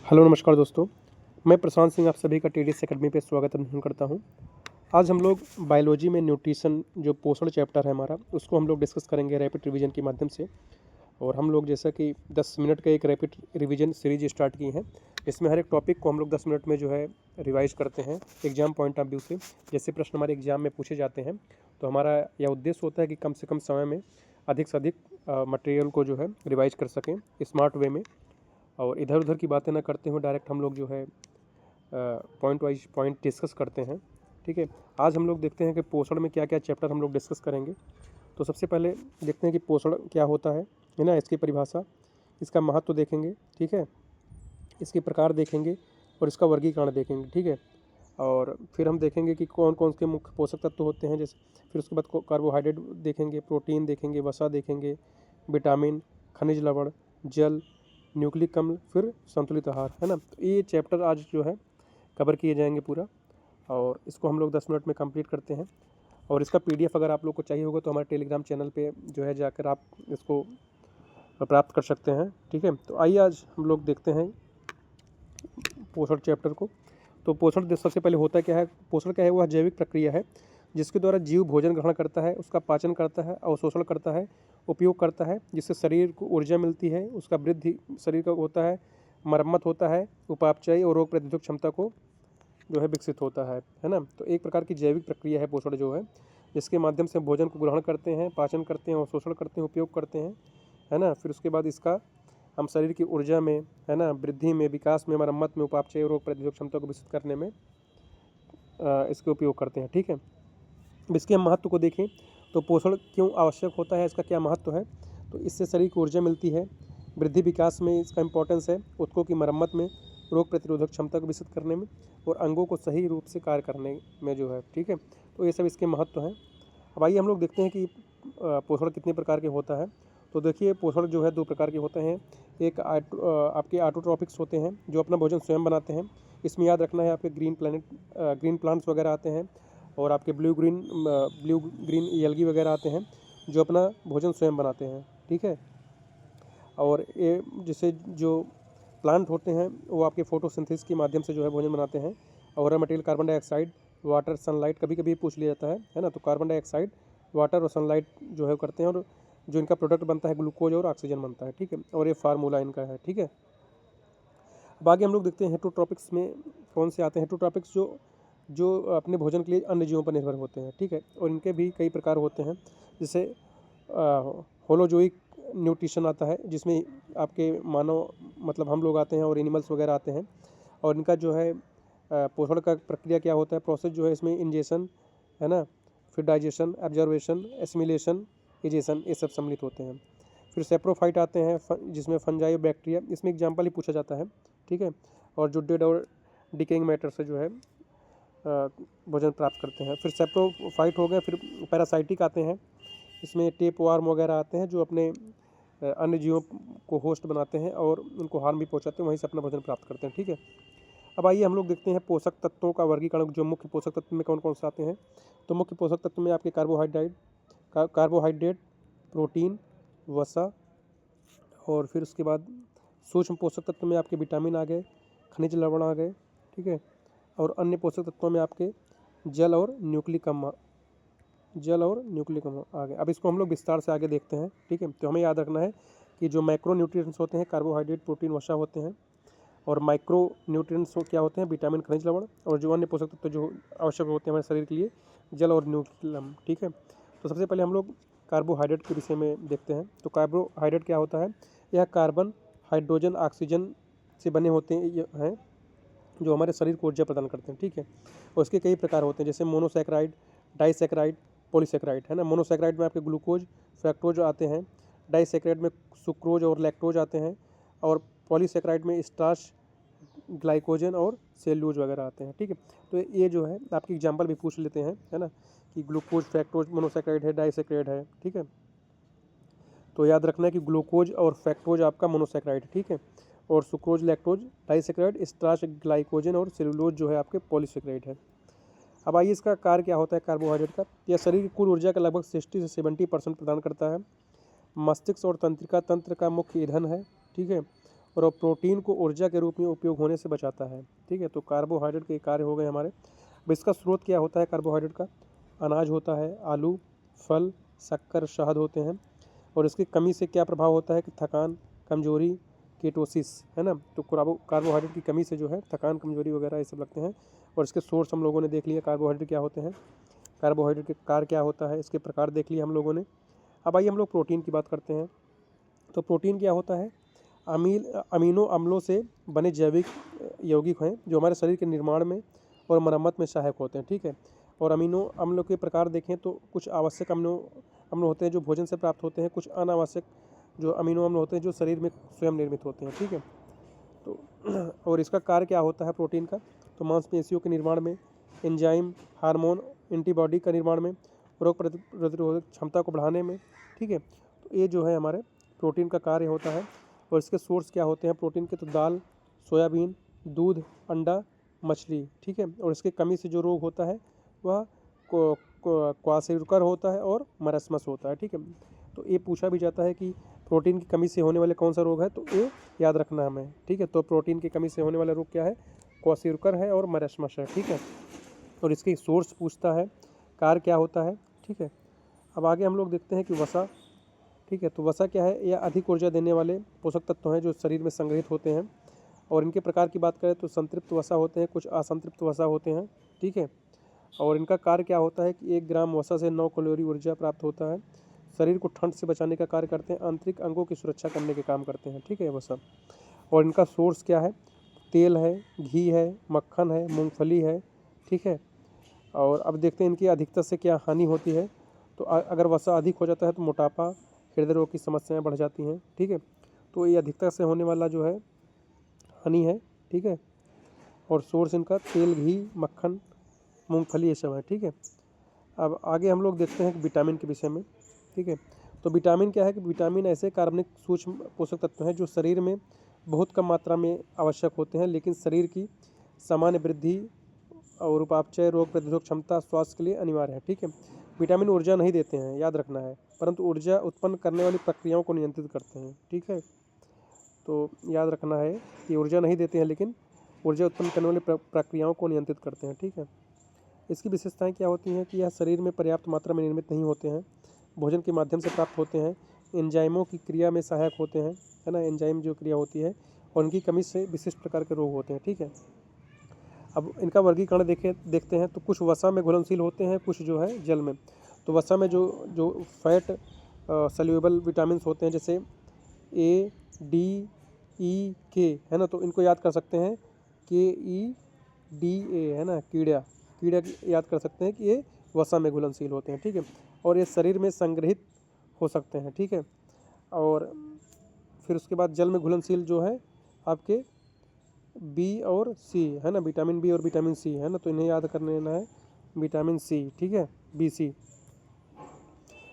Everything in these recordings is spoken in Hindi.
हेलो नमस्कार दोस्तों, मैं प्रशांत सिंह आप सभी का टीडीएस एकेडमी पे स्वागत करता हूँ। आज हम लोग बायोलॉजी में न्यूट्रिशन जो पोषण चैप्टर है हमारा, उसको हम लोग डिस्कस करेंगे रैपिड रिवीजन के माध्यम से। और हम लोग जैसा कि 10 मिनट का एक रैपिड रिवीजन सीरीज स्टार्ट की है। इसमें हर एक टॉपिक को हम लोग 10 मिनट में जो है रिवाइज करते हैं एग्जाम पॉइंट ऑफ व्यू से। जैसे प्रश्न हमारे एग्जाम में पूछे जाते हैं, तो हमारा यह उद्देश्य होता है कि कम से कम समय में अधिक से अधिक मटेरियल को जो है रिवाइज कर सकें स्मार्ट वे में, और इधर उधर की बातें ना करते हुए डायरेक्ट हम लोग जो है पॉइंट वाइज पॉइंट डिस्कस करते हैं। ठीक है, आज हम लोग देखते हैं कि पोषण में क्या क्या चैप्टर हम लोग डिस्कस करेंगे। तो सबसे पहले देखते हैं कि पोषण क्या होता है ना, इसकी परिभाषा, इसका महत्व देखेंगे। ठीक है, इसके प्रकार देखेंगे और इसका वर्गीकरण देखेंगे। ठीक है, और फिर हम देखेंगे कि कौन कौन से मुख्य पोषक तत्व होते हैं। जैसे फिर उसके बाद कार्बोहाइड्रेट देखेंगे, प्रोटीन देखेंगे, वसा देखेंगे, विटामिन, खनिज लवण, जल, न्यूक्लिक अम्ल, फिर संतुलित आहार, है ना। तो ये चैप्टर आज जो है कवर किए जाएंगे पूरा, और इसको हम लोग 10 मिनट में कंप्लीट करते हैं। और इसका पीडीएफ अगर आप लोग को चाहिए होगा तो हमारे टेलीग्राम चैनल पे जो है जाकर आप इसको प्राप्त कर सकते हैं। ठीक है, तो आइए आज हम लोग देखते हैं पोषण चैप्टर को। तो पोषण सबसे पहले होता क्या है, पोषण क्या है, वह जैविक प्रक्रिया है जिसके द्वारा जीव भोजन ग्रहण करता है, उसका पाचन करता है, अवशोषण करता है, उपयोग करता है, जिससे शरीर को ऊर्जा मिलती है, उसका वृद्धि शरीर का होता है, मरम्मत होता है, उपापचय और रोग प्रतिरोधक क्षमता को जो है विकसित होता है ना। तो एक प्रकार की जैविक प्रक्रिया है पोषण जो है, जिसके माध्यम से भोजन को ग्रहण करते हैं, पाचन करते हैं, अवशोषण करते हैं, उपयोग करते हैं, है ना। फिर उसके बाद इसका हम शरीर की ऊर्जा में, है ना, वृद्धि में, विकास में, मरम्मत में, उपापचय और रोग प्रतिरोधक क्षमता को विकसित करने में इसके उपयोग करते हैं। ठीक है, अब इसके हम महत्व को देखें तो पोषण क्यों आवश्यक होता है, इसका क्या महत्व है। तो इससे शरीर को ऊर्जा मिलती है, वृद्धि विकास में इसका इंपॉर्टेंस है, ऊतकों की मरम्मत में, रोग प्रतिरोधक क्षमता को विकसित करने में, और अंगों को सही रूप से कार्य करने में जो है। ठीक है, तो ये सब इसके महत्व हैं। अब आइए हम लोग देखते हैं कि पोषण कितने प्रकार के होता है। तो देखिए, पोषण जो है 2 प्रकार के होते हैं। एक आपके ऑटोट्रॉपिक्स होते हैं जो अपना भोजन स्वयं बनाते हैं। इसमें याद रखना है आपके ग्रीन प्लांट्स वगैरह आते हैं, और आपके ब्लू ग्रीन एल्गी वगैरह आते हैं जो अपना भोजन स्वयं बनाते हैं। ठीक है, और ये जैसे जो प्लांट होते हैं वो आपके फोटोसिंथेसिस के माध्यम से जो है भोजन बनाते हैं। और raw material carbon dioxide, water, sunlight, कभी कभी पूछ लिया जाता है ना। तो कार्बन डाइऑक्साइड, वाटर और सनलाइट जो है करते हैं, और जो इनका प्रोडक्ट बनता है ग्लूकोज और ऑक्सीजन बनता है। ठीक है, और ये फार्मूला इनका है। ठीक है, अब आगे हम लोग देखते हैं हेटरोट्रॉपिक्स में कौन से आते हैं। हेटरोट्रॉपिक्स जो जो अपने भोजन के लिए अन्य जीवों पर निर्भर होते हैं। ठीक है, और इनके भी कई प्रकार होते हैं। जैसे होलोजोइक न्यूट्रिशन आता है, जिसमें आपके मानव मतलब हम लोग आते हैं और एनिमल्स वगैरह आते हैं। और इनका जो है पोषण का प्रक्रिया क्या होता है, प्रोसेस जो है इसमें इंजेशन, है ना, फिर डाइजेशन, एब्जॉर्वेशन, एसिमिलेशन, इजेशन, ये सब सम्मिलित होते हैं। फिर सेप्रोफाइट आते हैं जिसमें फंजाई और बैक्टीरिया, इसमें एग्जाम्पल ही पूछा जाता है। ठीक है, और जो डेड और डिकेइंग मैटर से जो है भोजन प्राप्त करते हैं। फिर सेप्रोफाइट हो गए, फिर पैरासाइटिक आते हैं, इसमें टेप वार्म वगैरह आते हैं जो अपने अन्य जीवों को होस्ट बनाते हैं और उनको हार्म भी पहुंचाते हैं, वहीं से अपना भोजन प्राप्त करते हैं। ठीक है, अब आइए हम लोग देखते हैं पोषक तत्वों का वर्गीकरण, जो मुख्य पोषक तत्व में कौन कौन से आते हैं। तो मुख्य पोषक तत्व में आपके कार्बोहाइड्रेट, प्रोटीन, वसा, और फिर उसके बाद सूक्ष्म पोषक तत्व में आपके विटामिन आ गए, खनिज लवण आ गए। ठीक है, और अन्य पोषक तत्वों में आपके जल और न्यूक्लिक अम्ल आ गए। अब इसको हम लोग विस्तार से आगे देखते हैं। ठीक है, तो हमें याद रखना है कि जो मैक्रो न्यूट्रिएंट्स होते हैं कार्बोहाइड्रेट, प्रोटीन, वसा होते हैं, और माइक्रो न्यूट्रिएंट्स क्या होते हैं, विटामिन, खनिज लवण, और जो अन्य पोषक तत्व जो आवश्यक होते हैं हमारे शरीर के लिए, जल और न्यूक्लिक अम्ल। ठीक है, तो सबसे पहले हम लोग कार्बोहाइड्रेट के विषय में देखते हैं। तो कार्बोहाइड्रेट क्या होता है, यह कार्बन, हाइड्रोजन, ऑक्सीजन से बने होते हैं जो हमारे शरीर को ऊर्जा प्रदान करते हैं। ठीक है, और इसके कई प्रकार होते हैं, जैसे मोनोसैकेराइड, डाइसैकेराइड, पॉलीसैकेराइड, है ना। मोनोसैकेराइड में आपके ग्लूकोज, फ्रक्टोज आते हैं, डाइसैकेराइड में सुक्रोज और लैक्टोज आते हैं, और पॉलीसैकेराइड में स्टार्च, ग्लाइकोजन और सेल्यूलोज वगैरह आते हैं। ठीक है, तो ये जो है आपकी एग्जांपल भी पूछ लेते हैं, है ना, कि ग्लूकोज, फ्रक्टोज मोनोसैकेराइड है, डाइसैकेराइड है। ठीक है, तो याद रखना है कि ग्लूकोज और फ्रक्टोज आपका मोनोसैकेराइड है। ठीक है, और sucrose, lactose disaccharide, starch, glycogen और सेलुलोज जो है आपके पॉलीसैकेराइड है। अब आइए इसका कार्य क्या होता है कार्बोहाइड्रेट का। यह शरीर की कुल ऊर्जा का लगभग 60 से 70% प्रदान करता है। मस्तिष्क और तंत्रिका तंत्र का मुख्य ईंधन है। ठीक है, और प्रोटीन को ऊर्जा के रूप में उपयोग होने से बचाता है। ठीक है, तो कार्बोहाइड्रेट के कार्य हो गए हमारे। अब इसका स्रोत क्या होता है कार्बोहाइड्रेट का? अनाज होता है, आलू, फल, शक्कर, शहद होते हैं। और इसकी कमी से क्या प्रभाव होता है कि थकान, कमजोरी, कीटोसिस, है ना। तो कार्बोहाइड्रेट की कमी से जो है थकान, कमजोरी वगैरह ये सब लगते हैं। और इसके सोर्स हम लोगों ने देख लिया कार्बोहाइड्रेट क्या होते हैं, कार्बोहाइड्रेट के कार्य क्या होता है, इसके प्रकार देख लिए हम लोगों ने। अब आइए हम लोग प्रोटीन की बात करते हैं। तो प्रोटीन क्या होता है? अमीनो अम्लों से बने जैविक यौगिक हैं जो हमारे शरीर के निर्माण में और मरम्मत में सहायक होते हैं। ठीक है, और अमीनो अम्लों के प्रकार देखें तो कुछ आवश्यक अम्ल होते हैं जो भोजन से प्राप्त होते हैं, कुछ अनावश्यक जो अमीनो अम्ल होते हैं जो शरीर में स्वयं निर्मित होते हैं। ठीक है, तो और इसका कार्य क्या होता है प्रोटीन का? तो मांसपेशियों के निर्माण में, एंजाइम, हार्मोन, एंटीबॉडी का निर्माण में, रोग प्रतिरोधक क्षमता को बढ़ाने में। ठीक है, तो ये जो है हमारे प्रोटीन का कार्य होता है। और इसके सोर्स क्या होते हैं प्रोटीन के? तो दाल, सोयाबीन, दूध, अंडा, मछली। ठीक है, और इसकी कमी से जो रोग होता है वह क्वासेलुकर होता है और मरस्मस होता है। ठीक है, तो ये पूछा भी जाता है कि प्रोटीन की कमी से होने वाले कौन सा रोग है, तो ये याद रखना हमें। ठीक है, तो प्रोटीन की कमी से होने वाला रोग क्या है? क्वासेलुकर है और मरस्मस है। ठीक है, और इसकी सोर्स पूछता है, कार्य क्या होता है। ठीक है, अब आगे हम लोग देखते हैं कि वसा। ठीक है, तो वसा क्या है? यह अधिक ऊर्जा देने वाले पोषक तत्व हैं जो शरीर में संग्रहित होते हैं। और इनके प्रकार की बात करें तो संतृप्त वसा होते हैं, कुछ असंतृप्त वसा होते हैं। ठीक है, और इनका कार्य क्या होता है कि 1 ग्राम वसा से 9 कैलोरी ऊर्जा प्राप्त होता है। शरीर को ठंड से बचाने का कार्य करते हैं, आंतरिक अंगों की सुरक्षा करने के काम करते हैं। ठीक है, वसा। और इनका सोर्स क्या है? तेल है, घी है, मक्खन है, मूंगफली है। ठीक है, और अब देखते हैं इनकी अधिकता से क्या हानि होती है। तो अगर वसा अधिक हो जाता है तो मोटापा, हृदय रोग की समस्याएं बढ़ जाती हैं। ठीक है, तो ये अधिकता से होने वाला जो है हानि है। ठीक है, और सोर्स इनका तेल, घी, मक्खन, मूंगफली ये सब है। ठीक है, अब आगे हम लोग देखते हैं कि विटामिन के विषय में। ठीक है, तो विटामिन क्या है कि विटामिन ऐसे कार्बनिक सूक्ष्म पोषक तत्व हैं जो शरीर में बहुत कम मात्रा में आवश्यक होते हैं, लेकिन शरीर की सामान्य वृद्धि और उपापचय, रोग प्रतिरोधक क्षमता, स्वास्थ्य के लिए अनिवार्य है। ठीक है, विटामिन ऊर्जा नहीं देते हैं, याद रखना है, परंतु ऊर्जा उत्पन्न करने वाली प्रक्रियाओं को नियंत्रित करते हैं। ठीक है, तो याद रखना है कि ऊर्जा नहीं देते हैं लेकिन ऊर्जा उत्पन्न करने वाली प्रक्रियाओं को नियंत्रित करते हैं। ठीक है, इसकी विशेषताएं क्या होती हैं कि यह शरीर में पर्याप्त मात्रा में निर्मित नहीं होते हैं, भोजन के माध्यम से प्राप्त होते हैं, एंजाइमों की क्रिया में सहायक होते हैं, है ना, एंजाइम जो क्रिया होती है, और उनकी कमी से विशिष्ट प्रकार के रोग होते हैं। ठीक है, अब इनका वर्गीकरण देखते हैं तो कुछ वसा में घुलनशील होते हैं, कुछ जो है जल में। तो वसा में जो जो फैट सल्यूबल विटामिन होते हैं जैसे ए, डी, ई, के, है ना, तो इनको याद कर सकते हैं KEDA, है ना, कीड़ा कीड़ा याद कर सकते हैं कि ये वसा में घुलनशील होते हैं। ठीक है, और ये शरीर में संग्रहित हो सकते हैं। ठीक है, और फिर उसके बाद जल में घुलनशील जो है आपके बी और सी, है ना, विटामिन बी और विटामिन सी, है ना, तो इन्हें याद कर लेना है, विटामिन सी। ठीक है, BC,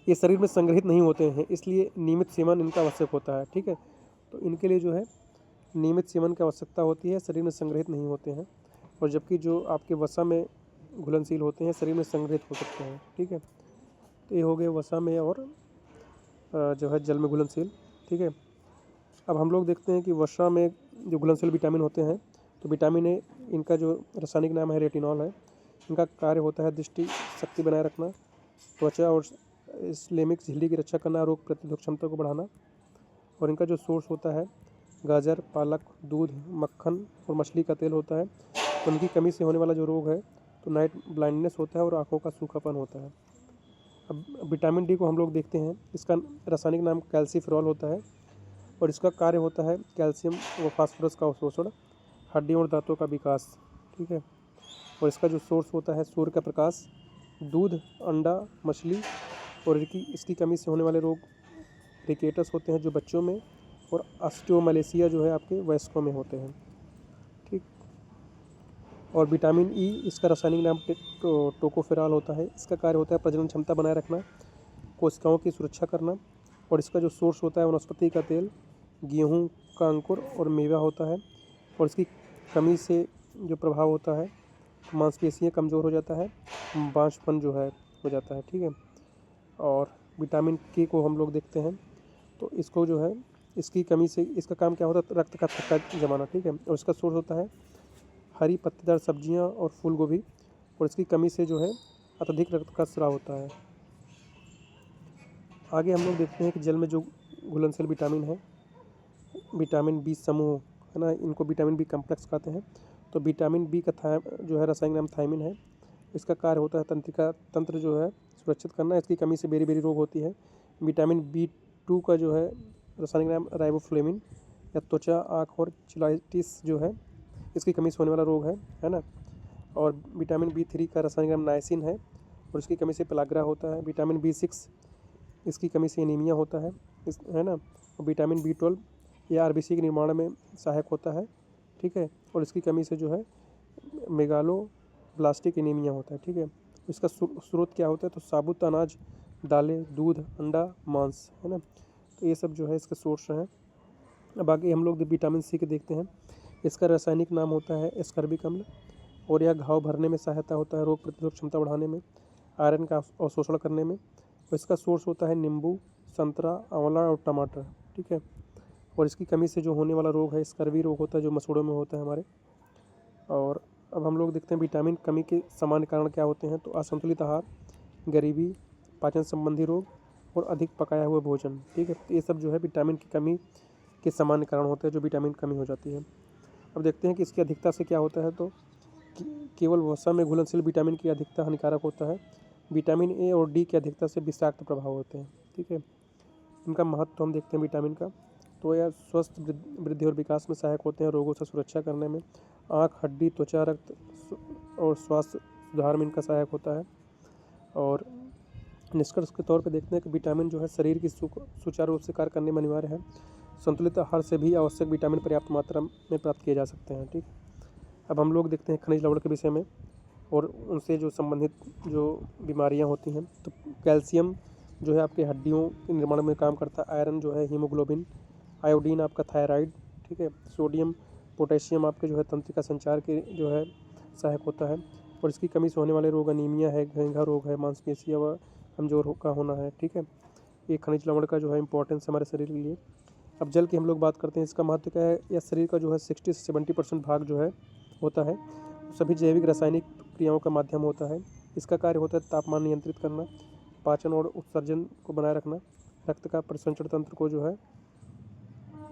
ये शरीर में संग्रहित नहीं होते हैं, इसलिए नियमित सेवन इनका आवश्यक होता है। ठीक है, तो इनके लिए जो है नियमित सेवन की आवश्यकता होती है, शरीर में संग्रहित नहीं होते हैं। और जबकि जो आपके वसा में घुलनशील होते हैं शरीर में संग्रहित हो सकते हैं। ठीक है, तो ये हो गए वसा में और जो है जल में घुलनशील। ठीक है, अब हम लोग देखते हैं कि वसा में जो घुलनशील विटामिन होते हैं, तो विटामिन ए, इनका जो रासायनिक नाम है रेटिनॉल है। इनका कार्य होता है दृष्टि शक्ति बनाए रखना, त्वचा और स्लेमिक झिल्ली की रक्षा करना, रोग प्रतिरोधक क्षमता को बढ़ाना। और इनका जो सोर्स होता है गाजर, पालक, दूध, मक्खन और मछली का तेल होता है। तो उनकी कमी से होने वाला जो रोग है तो नाइट ब्लाइंडनेस होता है और आँखों का सूखापन होता है। अब विटामिन डी को हम लोग देखते हैं, इसका रासायनिक नाम कैल्सीफेरॉल होता है। और इसका कार्य होता है कैल्शियम व फास्फोरस का अवशोषण, हड्डियों और दांतों का विकास। ठीक है, और इसका जो सोर्स होता है सूर्य का प्रकाश, दूध, अंडा, मछली। और इसकी कमी से होने वाले रोग रिकेटस होते हैं जो बच्चों में, और ऑस्टियोमलेशिया जो है आपके वयस्कों में होते हैं। ठीक, और विटामिन ई, इसका रासायनिक नाम टोकोफेरॉल होता है। इसका कार्य होता है प्रजनन क्षमता बनाए रखना, कोशिकाओं की सुरक्षा करना। और इसका जो सोर्स होता है वनस्पति का तेल, गेहूँ का अंकुर और मेवा होता है। और इसकी कमी से जो प्रभाव होता है मांसपेशियाँ कमज़ोर हो जाता है, बांझपन जो है हो जाता है। ठीक है, और विटामिन के को हम लोग देखते हैं तो इसको जो है इसकी कमी से इसका काम क्या होता है, रक्त का थक्का जमाना, ठीक है। और इसका सोर्स होता है हरी पत्तेदार सब्जियां और फूल गोभी, और इसकी कमी से जो है अत्यधिक रक्त का स्राव होता है। आगे हम लोग देखते हैं कि जल में जो घुलनशील विटामिन है, विटामिन बी समूह है ना, इनको विटामिन बी कम्प्लेक्स कहते हैं। तो विटामिन बी का जो है रासायनिक नाम थायमिन है। इसका कार्य होता है तंत्रिका तंत्र जो है सुरक्षित करना, इसकी कमी से बेरी बेरी रोग होती है। विटामिन बी 2 का जो है रासायनिक नाम राइबोफ्लेविन या त्वचा, आँख और चिलाइटिस जो है इसकी कमी से होने वाला रोग है ना। और विटामिन बी 3 का रासायनिक नाम नाइसिन है, और इसकी कमी से पेलाग्रा होता है। विटामिन बी 6 इसकी कमी से एनीमिया होता है इस है ना। और विटामिन बी 12 ये आरबीसी के निर्माण में सहायक होता है, ठीक है। और इसकी कमी से जो है मेगालोब्लास्टिक एनीमिया होता है, ठीक है। इसका स्रोत क्या होता है, तो साबुत अनाज, दालें, दूध, अंडा, मांस, है ना। तो ये सब जो है इसके सोर्स हैं। अब आगे हम लोग विटामिन सी के देखते हैं। इसका रासायनिक नाम होता है एस्कर्बिक अम्ल, और यह घाव भरने में सहायता होता है, रोग प्रतिरोधक क्षमता बढ़ाने में, आयरन का अवशोषण करने में। और इसका सोर्स होता है नींबू, संतरा, आंवला और टमाटर, ठीक है। और इसकी कमी से जो होने वाला रोग है स्कर्वी रोग होता है, जो मसूड़ों में होता है हमारे। और अब हम लोग देखते हैं विटामिन कमी के सामान्य कारण क्या होते हैं, तो असंतुलित आहार, गरीबी, पाचन संबंधी रोग और अधिक पकाया हुआ भोजन, ठीक है। तो ये सब जो है विटामिन की कमी के सामान्य कारण होते हैं, जो विटामिन कमी हो जाती है। अब देखते हैं कि इसकी अधिकता से क्या होता है, तो केवल वसा में घुलनशील विटामिन की अधिकता हानिकारक होता है। विटामिन ए और डी की अधिकता से विषाक्त प्रभाव होते हैं, ठीक है। इनका महत्व हम देखते हैं विटामिन का, तो यह स्वस्थ वृद्धि और विकास में सहायक होते हैं, रोगों से सुरक्षा करने में, आँख, हड्डी, त्वचा, रक्त और स्वास्थ्य सुधार में इनका सहायक होता है। और निष्कर्ष के तौर पर देखते हैं कि विटामिन जो है शरीर की सुचारू रूप से कार्य करने में अनिवार्य है। संतुलित आहार से भी आवश्यक विटामिन पर्याप्त मात्रा में प्राप्त किए जा सकते हैं, ठीक। अब हम लोग देखते हैं खनिज लवण के विषय में और उनसे जो संबंधित जो बीमारियां होती हैं। तो कैल्शियम जो है आपके हड्डियों के निर्माण में काम करता है, आयरन जो है हीमोग्लोबिन, आयोडीन आपका थायराइड, ठीक है। सोडियम पोटेशियम आपके जो है तंत्रिका संचार के जो है सहायक होता है। और इसकी कमी से होने वाले रोग अनीमिया है, घेंघा रोग है, मांसपेशियाँ व कमजोर का होना है, ठीक है। ये खनिज लवण का जो है इंपॉर्टेंस हमारे शरीर के लिए। अब जल की हम लोग बात करते हैं, इसका महत्व क्या है। यह शरीर का जो है 60 से 70% भाग जो है होता है, सभी जैविक रासायनिक क्रियाओं का माध्यम होता है। इसका कार्य होता है तापमान नियंत्रित करना, पाचन और उत्सर्जन को बनाए रखना, रक्त का परिसंचरण तंत्र को जो है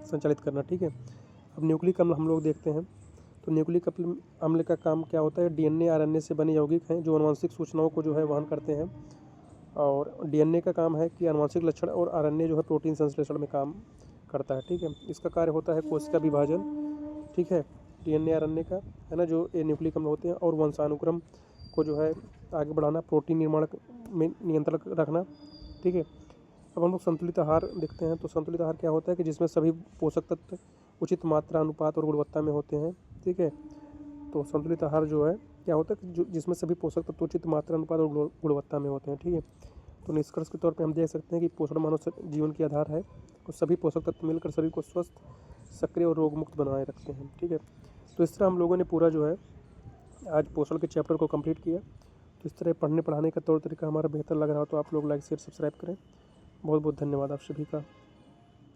संचालित करना, ठीक है। अब न्यूक्लिक अम्ल हम लोग देखते हैं, तो न्यूक्लिक अम्ल का काम क्या होता है, डीएनए आरएनए से बने यौगिक हैं जो आनुवंशिक सूचनाओं को जो है वहन करते हैं। और डीएनए का काम है कि आनुवंशिक लक्षण, और आरएनए जो है प्रोटीन संश्लेषण में काम करता है, ठीक है। इसका कार्य होता है कोशिका विभाजन, ठीक है, डीएनए आरएनए का, है ना, जो ये न्यूक्लिक अम्ल होते हैं। और वंशानुक्रम को जो है आगे बढ़ाना, प्रोटीन निर्माण में नियंत्रण रखना, ठीक है। अब हम लोग संतुलित आहार देखते हैं, तो संतुलित आहार क्या होता है कि जिसमें सभी पोषक तत्व उचित मात्रा, अनुपात और गुणवत्ता में होते हैं, ठीक है। तो संतुलित आहार जो है क्या होता है कि जिसमें सभी पोषक तत्व उचित मात्रा, अनुपात और गुणवत्ता में होते हैं, ठीक है। तो निष्कर्ष के तौर पे हम देख सकते हैं कि पोषण मानव जीवन की आधार है, और सभी पोषक तत्व मिलकर शरीर को स्वस्थ, सक्रिय और रोग मुक्त बनाए रखते हैं, ठीक है। तो इस तरह हम लोगों ने पूरा जो है आज पोषण के चैप्टर को कंप्लीट किया। तो इस तरह पढ़ने पढ़ाने का तौर तरीका हमारा बेहतर लग रहा हो तो आप लोग लाइक शेयर सब्सक्राइब करें। बहुत बहुत धन्यवाद आप सभी का।